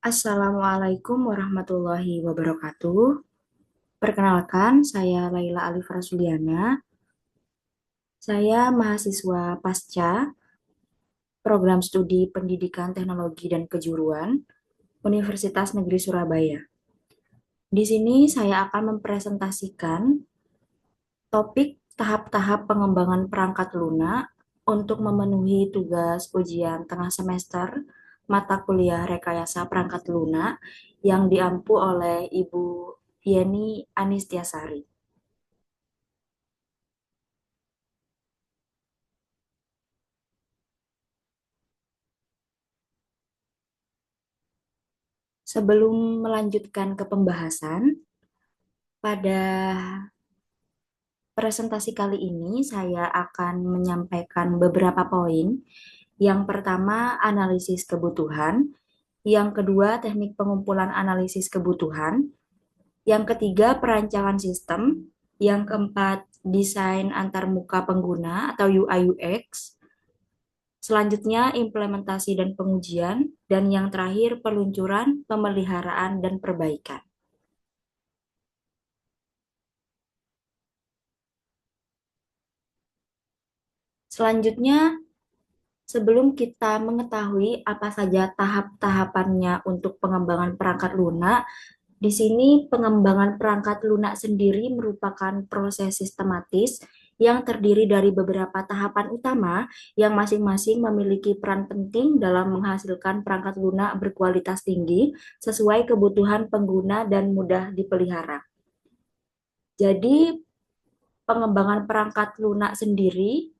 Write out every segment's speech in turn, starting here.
Assalamualaikum warahmatullahi wabarakatuh. Perkenalkan, saya Laila Alif Rasuliana. Saya mahasiswa pasca Program Studi Pendidikan Teknologi dan Kejuruan Universitas Negeri Surabaya. Di sini saya akan mempresentasikan topik tahap-tahap pengembangan perangkat lunak untuk memenuhi tugas ujian tengah semester mata kuliah rekayasa perangkat lunak yang diampu oleh Ibu Yeni Anistiasari. Sebelum melanjutkan ke pembahasan, pada presentasi kali ini saya akan menyampaikan beberapa poin. Yang pertama, analisis kebutuhan. Yang kedua, teknik pengumpulan analisis kebutuhan. Yang ketiga, perancangan sistem. Yang keempat, desain antarmuka pengguna atau UI UX. Selanjutnya, implementasi dan pengujian. Dan yang terakhir, peluncuran, pemeliharaan, dan perbaikan. Selanjutnya, sebelum kita mengetahui apa saja tahap-tahapannya untuk pengembangan perangkat lunak, di sini pengembangan perangkat lunak sendiri merupakan proses sistematis yang terdiri dari beberapa tahapan utama yang masing-masing memiliki peran penting dalam menghasilkan perangkat lunak berkualitas tinggi sesuai kebutuhan pengguna dan mudah dipelihara. Jadi, pengembangan perangkat lunak sendiri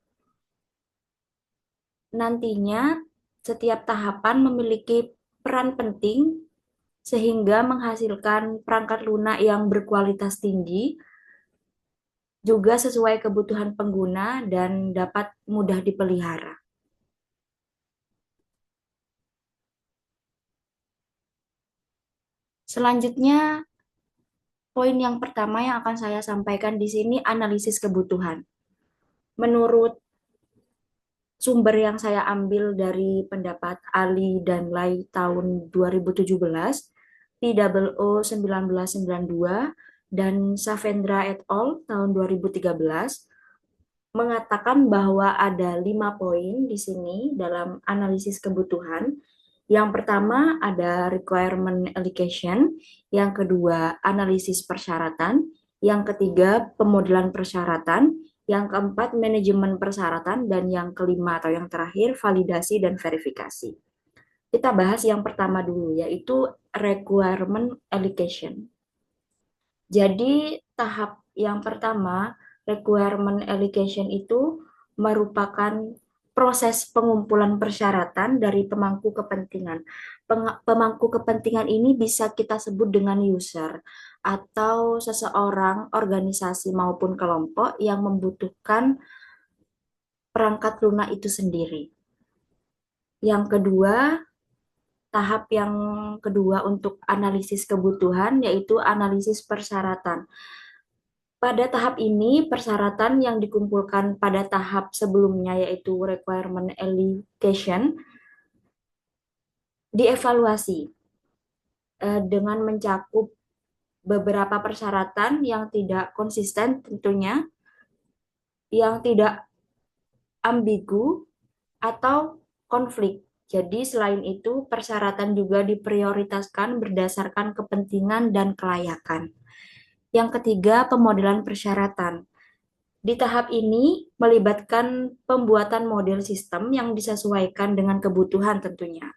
nantinya setiap tahapan memiliki peran penting sehingga menghasilkan perangkat lunak yang berkualitas tinggi, juga sesuai kebutuhan pengguna dan dapat mudah dipelihara. Selanjutnya, poin yang pertama yang akan saya sampaikan di sini analisis kebutuhan. Menurut sumber yang saya ambil dari pendapat Ali dan Lai tahun 2017, PWO 1992, dan Savendra et al. Tahun 2013, mengatakan bahwa ada 5 poin di sini dalam analisis kebutuhan. Yang pertama ada requirement allocation, yang kedua analisis persyaratan, yang ketiga pemodelan persyaratan, yang keempat manajemen persyaratan, dan yang kelima atau yang terakhir validasi dan verifikasi. Kita bahas yang pertama dulu, yaitu requirement allocation. Jadi tahap yang pertama, requirement allocation itu merupakan proses pengumpulan persyaratan dari pemangku kepentingan. Pemangku kepentingan ini bisa kita sebut dengan user atau seseorang, organisasi maupun kelompok yang membutuhkan perangkat lunak itu sendiri. Yang kedua, tahap yang kedua untuk analisis kebutuhan yaitu analisis persyaratan. Pada tahap ini, persyaratan yang dikumpulkan pada tahap sebelumnya yaitu requirement allocation dievaluasi dengan mencakup beberapa persyaratan yang tidak konsisten tentunya, yang tidak ambigu atau konflik. Jadi selain itu, persyaratan juga diprioritaskan berdasarkan kepentingan dan kelayakan. Yang ketiga, pemodelan persyaratan. Di tahap ini melibatkan pembuatan model sistem yang disesuaikan dengan kebutuhan tentunya,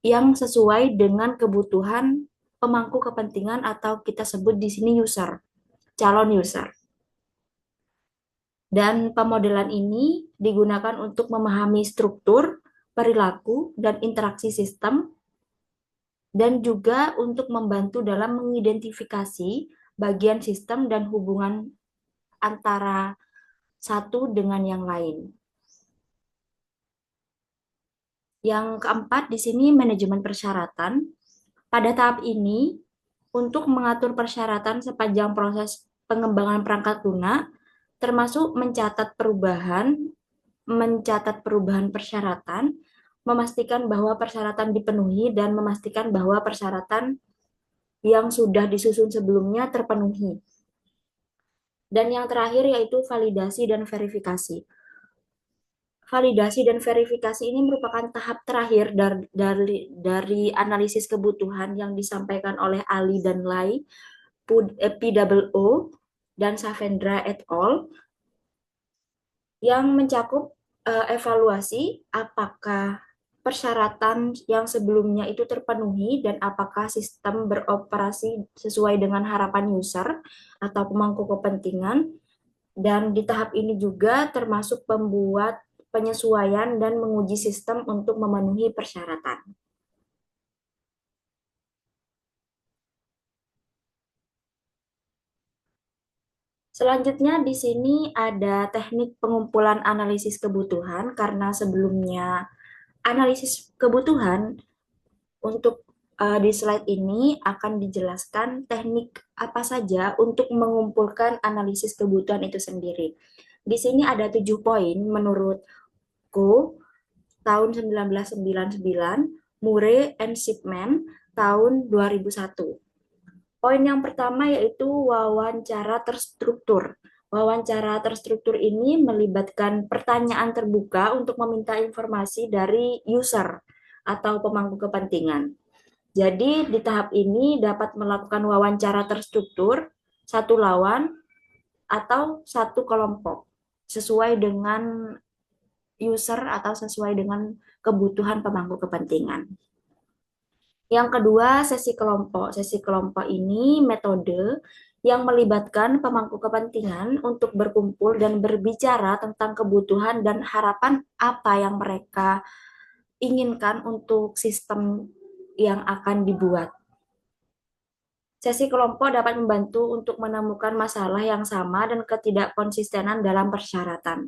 yang sesuai dengan kebutuhan pemangku kepentingan atau kita sebut di sini user, calon user. Dan pemodelan ini digunakan untuk memahami struktur, perilaku, dan interaksi sistem, dan juga untuk membantu dalam mengidentifikasi bagian sistem dan hubungan antara satu dengan yang lain. Yang keempat, di sini manajemen persyaratan. Pada tahap ini, untuk mengatur persyaratan sepanjang proses pengembangan perangkat lunak, termasuk mencatat perubahan persyaratan, memastikan bahwa persyaratan dipenuhi dan memastikan bahwa persyaratan yang sudah disusun sebelumnya terpenuhi. Dan yang terakhir yaitu validasi dan verifikasi. Validasi dan verifikasi ini merupakan tahap terakhir dari analisis kebutuhan yang disampaikan oleh Ali dan Lai, PWO, dan Savendra et al. Yang mencakup evaluasi apakah persyaratan yang sebelumnya itu terpenuhi dan apakah sistem beroperasi sesuai dengan harapan user atau pemangku kepentingan. Dan di tahap ini juga termasuk membuat penyesuaian dan menguji sistem untuk memenuhi persyaratan. Selanjutnya di sini ada teknik pengumpulan analisis kebutuhan karena sebelumnya analisis kebutuhan untuk di slide ini akan dijelaskan teknik apa saja untuk mengumpulkan analisis kebutuhan itu sendiri. Di sini ada 7 poin menurutku tahun 1999, Murray and Shipman tahun 2001. Poin yang pertama yaitu wawancara terstruktur. Wawancara terstruktur ini melibatkan pertanyaan terbuka untuk meminta informasi dari user atau pemangku kepentingan. Jadi di tahap ini dapat melakukan wawancara terstruktur satu lawan atau satu kelompok sesuai dengan user atau sesuai dengan kebutuhan pemangku kepentingan. Yang kedua, sesi kelompok. Sesi kelompok ini metode yang melibatkan pemangku kepentingan untuk berkumpul dan berbicara tentang kebutuhan dan harapan apa yang mereka inginkan untuk sistem yang akan dibuat. Sesi kelompok dapat membantu untuk menemukan masalah yang sama dan ketidakkonsistenan dalam persyaratan.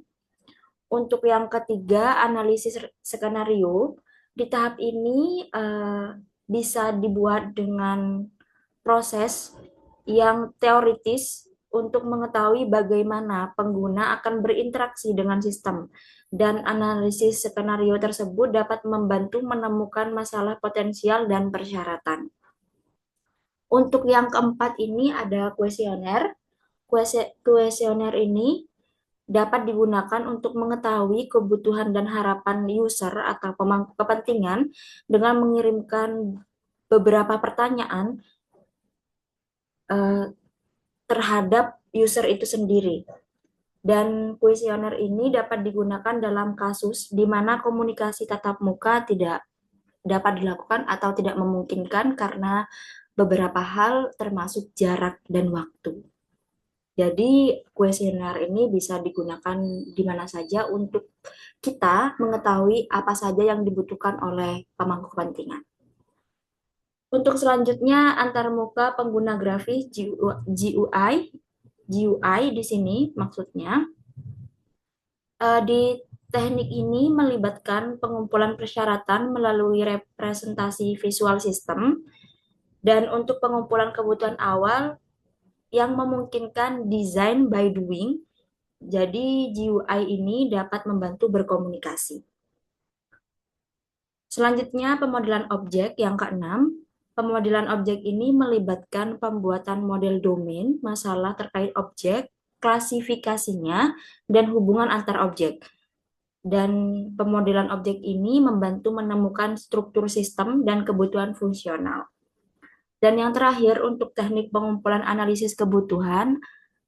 Untuk yang ketiga, analisis skenario. Di tahap ini bisa dibuat dengan proses yang teoritis untuk mengetahui bagaimana pengguna akan berinteraksi dengan sistem. Dan analisis skenario tersebut dapat membantu menemukan masalah potensial dan persyaratan. Untuk yang keempat ini ada kuesioner. Kuesioner ini dapat digunakan untuk mengetahui kebutuhan dan harapan user atau pemangku kepentingan dengan mengirimkan beberapa pertanyaan terhadap user itu sendiri. Dan kuesioner ini dapat digunakan dalam kasus di mana komunikasi tatap muka tidak dapat dilakukan atau tidak memungkinkan karena beberapa hal termasuk jarak dan waktu. Jadi kuesioner ini bisa digunakan di mana saja untuk kita mengetahui apa saja yang dibutuhkan oleh pemangku kepentingan. Untuk selanjutnya antarmuka pengguna grafis GUI di sini maksudnya di teknik ini melibatkan pengumpulan persyaratan melalui representasi visual system dan untuk pengumpulan kebutuhan awal yang memungkinkan design by doing. Jadi GUI ini dapat membantu berkomunikasi. Selanjutnya pemodelan objek yang keenam. Pemodelan objek ini melibatkan pembuatan model domain, masalah terkait objek, klasifikasinya, dan hubungan antar objek. Dan pemodelan objek ini membantu menemukan struktur sistem dan kebutuhan fungsional. Dan yang terakhir untuk teknik pengumpulan analisis kebutuhan,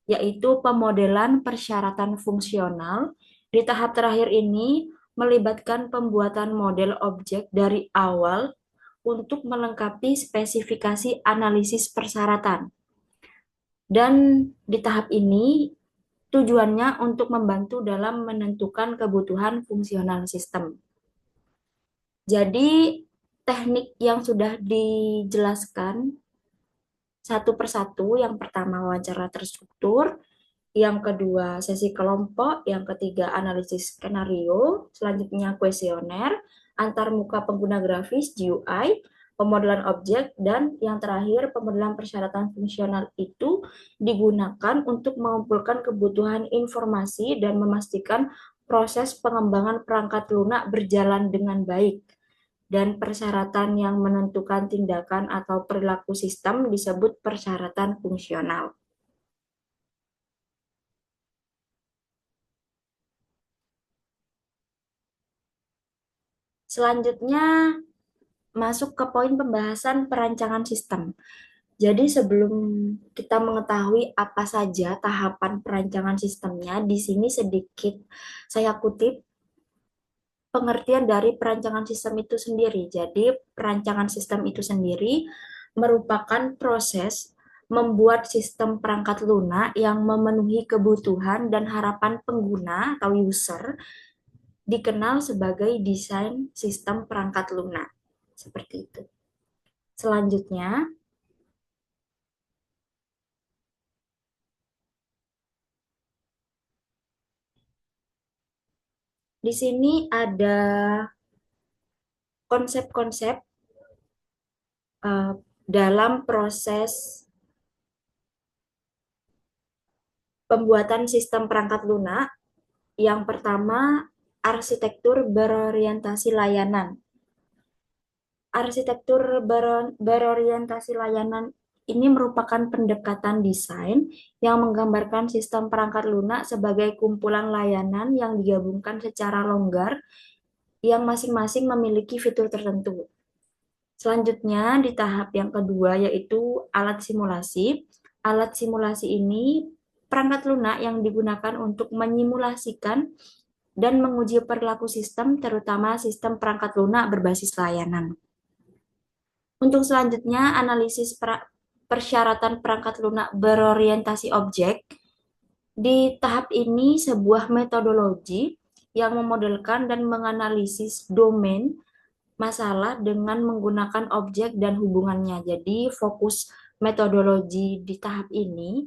yaitu pemodelan persyaratan fungsional. Di tahap terakhir ini melibatkan pembuatan model objek dari awal untuk melengkapi spesifikasi analisis persyaratan. Dan di tahap ini tujuannya untuk membantu dalam menentukan kebutuhan fungsional sistem. Jadi teknik yang sudah dijelaskan satu persatu, yang pertama wawancara terstruktur, yang kedua sesi kelompok, yang ketiga analisis skenario, selanjutnya kuesioner, antarmuka pengguna grafis GUI, pemodelan objek, dan yang terakhir pemodelan persyaratan fungsional itu digunakan untuk mengumpulkan kebutuhan informasi dan memastikan proses pengembangan perangkat lunak berjalan dengan baik dan persyaratan yang menentukan tindakan atau perilaku sistem disebut persyaratan fungsional. Selanjutnya masuk ke poin pembahasan perancangan sistem. Jadi sebelum kita mengetahui apa saja tahapan perancangan sistemnya, di sini sedikit saya kutip pengertian dari perancangan sistem itu sendiri. Jadi perancangan sistem itu sendiri merupakan proses membuat sistem perangkat lunak yang memenuhi kebutuhan dan harapan pengguna atau user, dikenal sebagai desain sistem perangkat lunak. Seperti itu. Selanjutnya, di sini ada konsep-konsep eh, dalam proses pembuatan sistem perangkat lunak. Yang pertama, arsitektur berorientasi layanan. Arsitektur berorientasi layanan ini merupakan pendekatan desain yang menggambarkan sistem perangkat lunak sebagai kumpulan layanan yang digabungkan secara longgar yang masing-masing memiliki fitur tertentu. Selanjutnya, di tahap yang kedua yaitu alat simulasi. Alat simulasi ini perangkat lunak yang digunakan untuk menyimulasikan dan menguji perilaku sistem, terutama sistem perangkat lunak berbasis layanan. Untuk selanjutnya, analisis persyaratan perangkat lunak berorientasi objek. Di tahap ini, sebuah metodologi yang memodelkan dan menganalisis domain masalah dengan menggunakan objek dan hubungannya. Jadi, fokus metodologi di tahap ini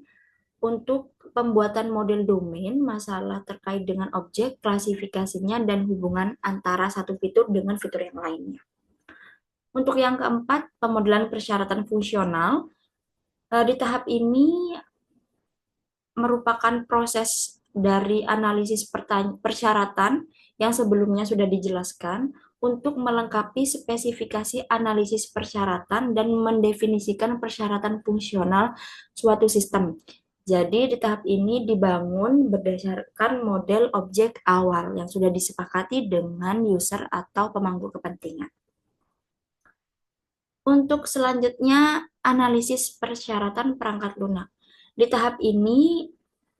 untuk pembuatan model domain masalah terkait dengan objek, klasifikasinya, dan hubungan antara satu fitur dengan fitur yang lainnya. Untuk yang keempat, pemodelan persyaratan fungsional. Di tahap ini merupakan proses dari analisis persyaratan yang sebelumnya sudah dijelaskan untuk melengkapi spesifikasi analisis persyaratan dan mendefinisikan persyaratan fungsional suatu sistem. Jadi di tahap ini dibangun berdasarkan model objek awal yang sudah disepakati dengan user atau pemangku kepentingan. Untuk selanjutnya, analisis persyaratan perangkat lunak. Di tahap ini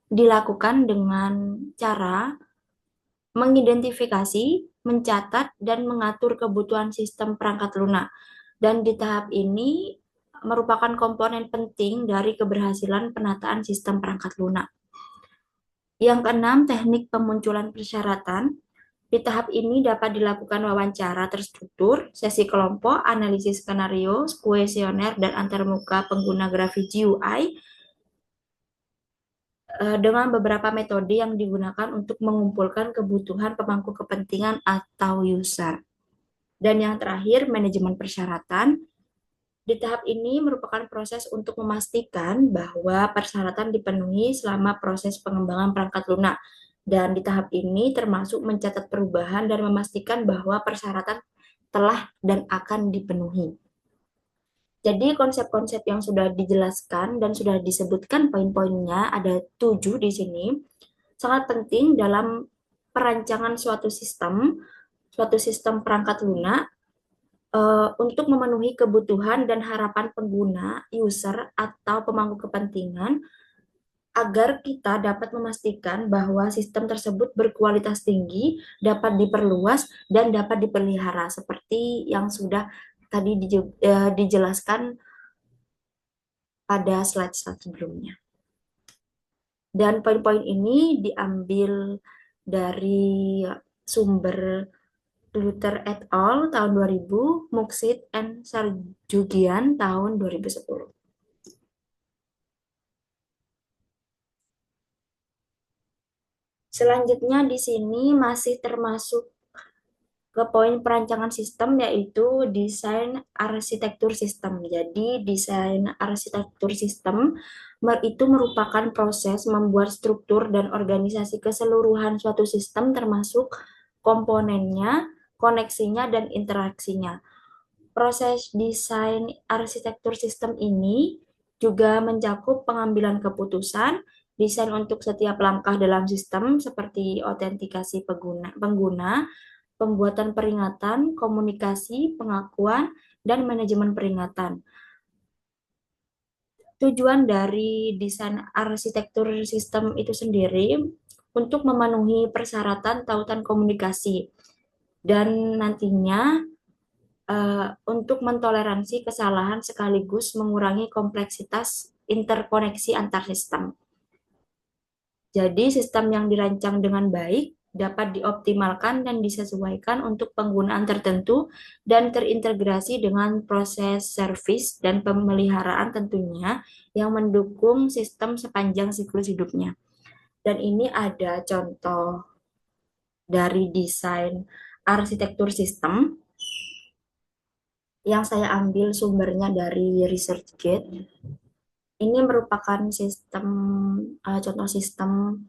dilakukan dengan cara mengidentifikasi, mencatat, dan mengatur kebutuhan sistem perangkat lunak. Dan di tahap ini merupakan komponen penting dari keberhasilan penataan sistem perangkat lunak. Yang keenam, teknik pemunculan persyaratan. Di tahap ini dapat dilakukan wawancara terstruktur, sesi kelompok, analisis skenario, kuesioner, dan antarmuka pengguna grafis GUI dengan beberapa metode yang digunakan untuk mengumpulkan kebutuhan pemangku kepentingan atau user. Dan yang terakhir, manajemen persyaratan. Di tahap ini merupakan proses untuk memastikan bahwa persyaratan dipenuhi selama proses pengembangan perangkat lunak. Dan di tahap ini termasuk mencatat perubahan dan memastikan bahwa persyaratan telah dan akan dipenuhi. Jadi konsep-konsep yang sudah dijelaskan dan sudah disebutkan poin-poinnya ada 7 di sini. Sangat penting dalam perancangan suatu sistem perangkat lunak untuk memenuhi kebutuhan dan harapan pengguna, user, atau pemangku kepentingan agar kita dapat memastikan bahwa sistem tersebut berkualitas tinggi, dapat diperluas, dan dapat dipelihara seperti yang sudah tadi dijelaskan pada slide-slide sebelumnya. Dan poin-poin ini diambil dari sumber Luther et al. Tahun 2000, Muksid and Sarjugian tahun 2010. Selanjutnya di sini masih termasuk ke poin perancangan sistem, yaitu desain arsitektur sistem. Jadi desain arsitektur sistem itu merupakan proses membuat struktur dan organisasi keseluruhan suatu sistem termasuk komponennya, koneksinya, dan interaksinya. Proses desain arsitektur sistem ini juga mencakup pengambilan keputusan, desain untuk setiap langkah dalam sistem seperti autentikasi pengguna, pembuatan peringatan, komunikasi, pengakuan, dan manajemen peringatan. Tujuan dari desain arsitektur sistem itu sendiri untuk memenuhi persyaratan tautan komunikasi dan nantinya untuk mentoleransi kesalahan sekaligus mengurangi kompleksitas interkoneksi antar sistem. Jadi sistem yang dirancang dengan baik dapat dioptimalkan dan disesuaikan untuk penggunaan tertentu dan terintegrasi dengan proses servis dan pemeliharaan tentunya yang mendukung sistem sepanjang siklus hidupnya. Dan ini ada contoh dari desain arsitektur sistem yang saya ambil sumbernya dari ResearchGate. Ini merupakan sistem contoh sistem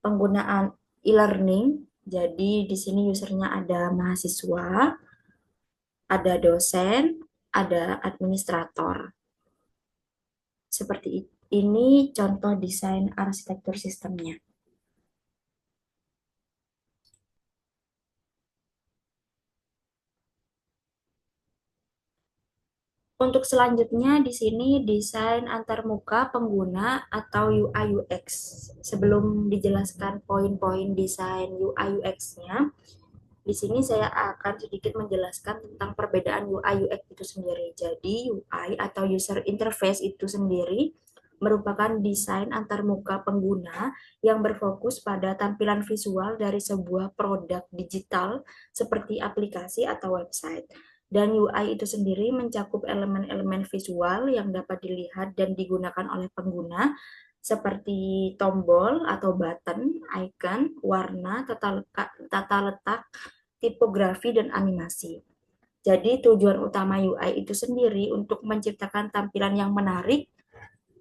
penggunaan e-learning. Jadi di sini usernya ada mahasiswa, ada dosen, ada administrator. Seperti ini contoh desain arsitektur sistemnya. Untuk selanjutnya di sini desain antarmuka pengguna atau UI UX. Sebelum dijelaskan poin-poin desain UI UX-nya, di sini saya akan sedikit menjelaskan tentang perbedaan UI UX itu sendiri. Jadi UI atau user interface itu sendiri merupakan desain antarmuka pengguna yang berfokus pada tampilan visual dari sebuah produk digital seperti aplikasi atau website. Dan UI itu sendiri mencakup elemen-elemen visual yang dapat dilihat dan digunakan oleh pengguna seperti tombol atau button, icon, warna, tata letak, tipografi, dan animasi. Jadi tujuan utama UI itu sendiri untuk menciptakan tampilan yang menarik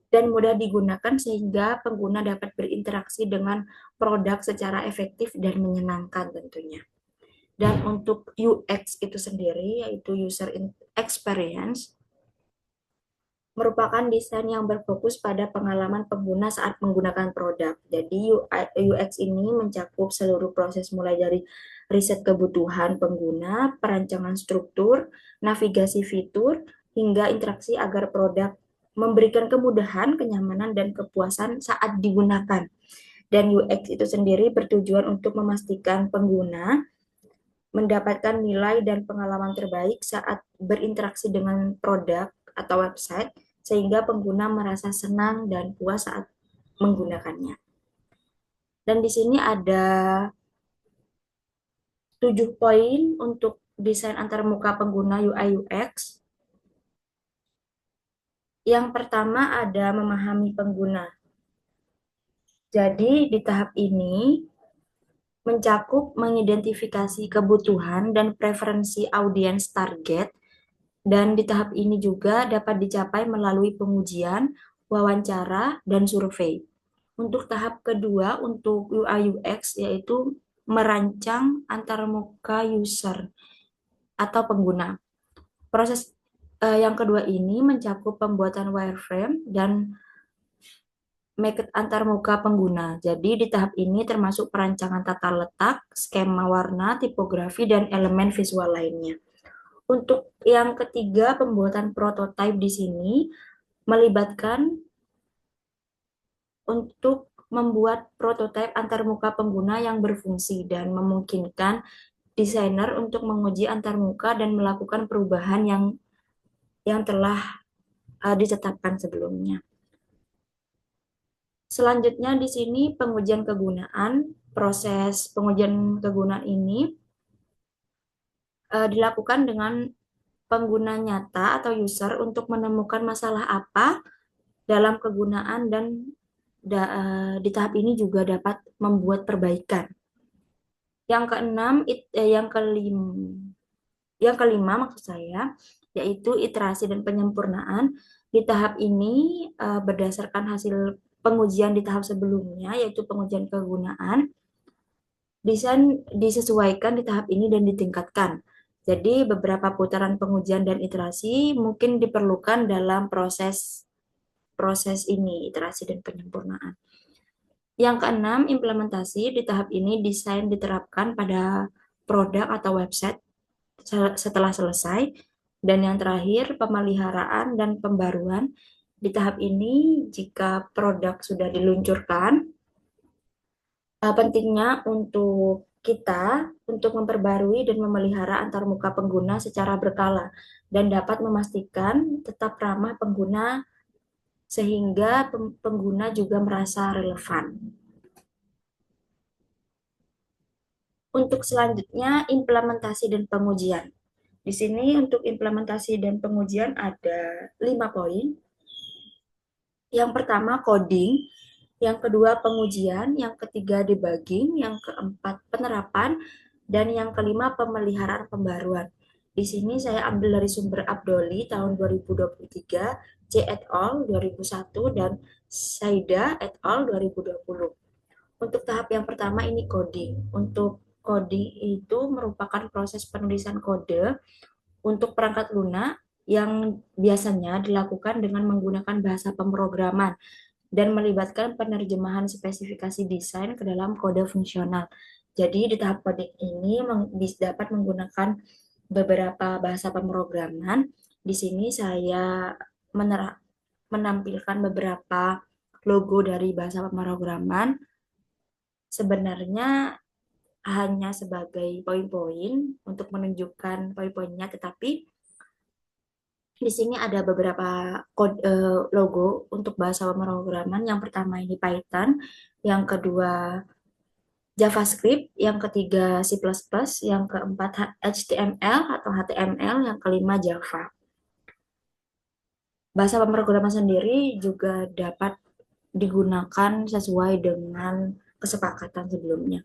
dan mudah digunakan sehingga pengguna dapat berinteraksi dengan produk secara efektif dan menyenangkan tentunya. Dan untuk UX itu sendiri, yaitu User Experience, merupakan desain yang berfokus pada pengalaman pengguna saat menggunakan produk. Jadi UX ini mencakup seluruh proses mulai dari riset kebutuhan pengguna, perancangan struktur, navigasi fitur, hingga interaksi agar produk memberikan kemudahan, kenyamanan, dan kepuasan saat digunakan. Dan UX itu sendiri bertujuan untuk memastikan pengguna mendapatkan nilai dan pengalaman terbaik saat berinteraksi dengan produk atau website, sehingga pengguna merasa senang dan puas saat menggunakannya. Dan di sini ada 7 poin untuk desain antarmuka pengguna UI UX. Yang pertama ada memahami pengguna. Jadi di tahap ini mencakup mengidentifikasi kebutuhan dan preferensi audiens target, dan di tahap ini juga dapat dicapai melalui pengujian, wawancara, dan survei. Untuk tahap kedua, untuk UI UX, yaitu merancang antarmuka user atau pengguna. Proses yang kedua ini mencakup pembuatan wireframe dan make antarmuka pengguna. Jadi di tahap ini termasuk perancangan tata letak, skema warna, tipografi, dan elemen visual lainnya. Untuk yang ketiga, pembuatan prototipe di sini melibatkan untuk membuat prototipe antarmuka pengguna yang berfungsi dan memungkinkan desainer untuk menguji antarmuka dan melakukan perubahan yang telah ditetapkan sebelumnya. Selanjutnya di sini pengujian kegunaan. Proses pengujian kegunaan ini dilakukan dengan pengguna nyata atau user untuk menemukan masalah apa dalam kegunaan dan di tahap ini juga dapat membuat perbaikan. Yang keenam, yang kelima maksud saya, yaitu iterasi dan penyempurnaan. Di tahap ini berdasarkan hasil pengujian di tahap sebelumnya, yaitu pengujian kegunaan, desain disesuaikan di tahap ini dan ditingkatkan. Jadi beberapa putaran pengujian dan iterasi mungkin diperlukan dalam proses proses ini, iterasi dan penyempurnaan. Yang keenam, implementasi. Di tahap ini desain diterapkan pada produk atau website setelah selesai. Dan yang terakhir, pemeliharaan dan pembaruan. Di tahap ini, jika produk sudah diluncurkan, pentingnya untuk kita untuk memperbarui dan memelihara antarmuka pengguna secara berkala dan dapat memastikan tetap ramah pengguna sehingga pengguna juga merasa relevan. Untuk selanjutnya, implementasi dan pengujian. Di sini untuk implementasi dan pengujian ada 5 poin. Yang pertama, coding. Yang kedua, pengujian. Yang ketiga, debugging. Yang keempat, penerapan. Dan yang kelima, pemeliharaan pembaruan. Di sini saya ambil dari sumber Abdoli tahun 2023, C et al. 2001, dan Saida et al. 2020. Untuk tahap yang pertama ini coding. Untuk coding itu merupakan proses penulisan kode untuk perangkat lunak yang biasanya dilakukan dengan menggunakan bahasa pemrograman dan melibatkan penerjemahan spesifikasi desain ke dalam kode fungsional. Jadi di tahap coding ini dapat menggunakan beberapa bahasa pemrograman. Di sini saya menampilkan beberapa logo dari bahasa pemrograman. Sebenarnya hanya sebagai poin-poin untuk menunjukkan poin-poinnya, tetapi di sini ada beberapa logo untuk bahasa pemrograman. Yang pertama ini Python, yang kedua JavaScript, yang ketiga C++, yang keempat HTML atau HTML, yang kelima Java. Bahasa pemrograman sendiri juga dapat digunakan sesuai dengan kesepakatan sebelumnya.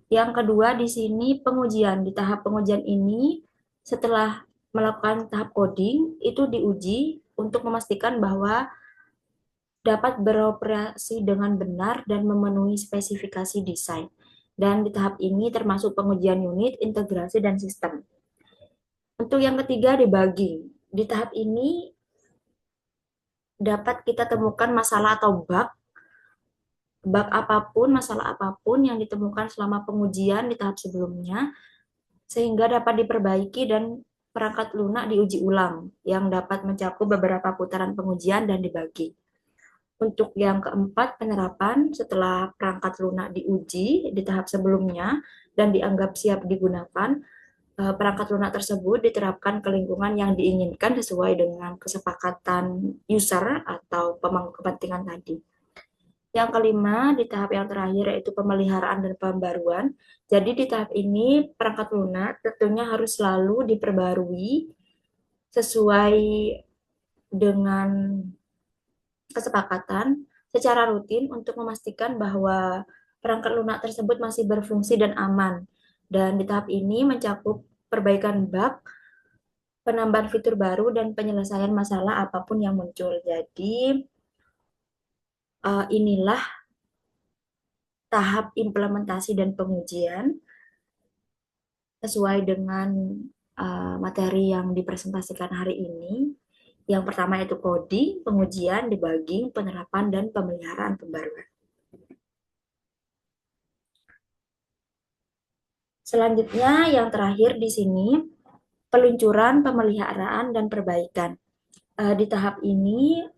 Yang kedua di sini pengujian. Di tahap pengujian ini setelah melakukan tahap coding itu diuji untuk memastikan bahwa dapat beroperasi dengan benar dan memenuhi spesifikasi desain. Dan di tahap ini termasuk pengujian unit, integrasi, dan sistem. Untuk yang ketiga, debugging. Di tahap ini dapat kita temukan masalah atau bug apapun, masalah apapun yang ditemukan selama pengujian di tahap sebelumnya, sehingga dapat diperbaiki dan perangkat lunak diuji ulang, yang dapat mencakup beberapa putaran pengujian dan dibagi. Untuk yang keempat, penerapan setelah perangkat lunak diuji di tahap sebelumnya dan dianggap siap digunakan, perangkat lunak tersebut diterapkan ke lingkungan yang diinginkan sesuai dengan kesepakatan user atau pemangku kepentingan tadi. Yang kelima, di tahap yang terakhir yaitu pemeliharaan dan pembaruan. Jadi di tahap ini perangkat lunak tentunya harus selalu diperbarui sesuai dengan kesepakatan secara rutin untuk memastikan bahwa perangkat lunak tersebut masih berfungsi dan aman. Dan di tahap ini mencakup perbaikan bug, penambahan fitur baru, dan penyelesaian masalah apapun yang muncul. Jadi inilah tahap implementasi dan pengujian sesuai dengan materi yang dipresentasikan hari ini. Yang pertama itu coding, pengujian, debugging, penerapan, dan pemeliharaan pembaruan. Selanjutnya, yang terakhir di sini, peluncuran, pemeliharaan, dan perbaikan. Di tahap ini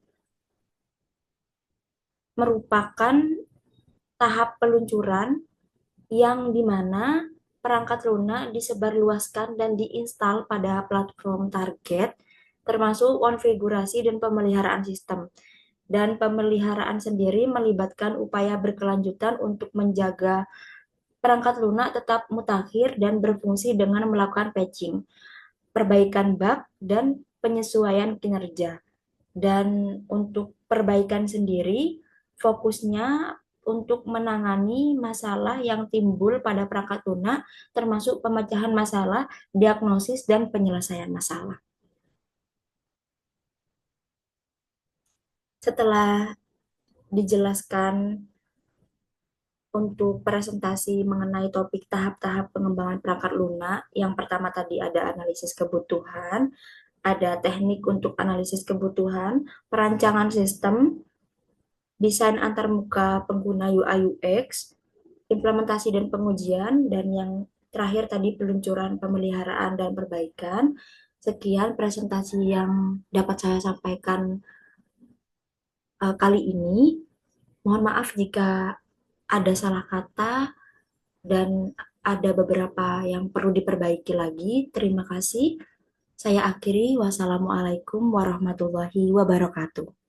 merupakan tahap peluncuran yang dimana perangkat lunak disebarluaskan dan diinstal pada platform target, termasuk konfigurasi dan pemeliharaan sistem. Dan pemeliharaan sendiri melibatkan upaya berkelanjutan untuk menjaga perangkat lunak tetap mutakhir dan berfungsi dengan melakukan patching, perbaikan bug, dan penyesuaian kinerja. Dan untuk perbaikan sendiri, fokusnya untuk menangani masalah yang timbul pada perangkat lunak, termasuk pemecahan masalah, diagnosis, dan penyelesaian masalah. Setelah dijelaskan untuk presentasi mengenai topik tahap-tahap pengembangan perangkat lunak, yang pertama tadi ada analisis kebutuhan, ada teknik untuk analisis kebutuhan, perancangan sistem, desain antarmuka pengguna UI UX, implementasi dan pengujian, dan yang terakhir tadi peluncuran, pemeliharaan, dan perbaikan. Sekian presentasi yang dapat saya sampaikan kali ini. Mohon maaf jika ada salah kata dan ada beberapa yang perlu diperbaiki lagi. Terima kasih. Saya akhiri. Wassalamualaikum warahmatullahi wabarakatuh.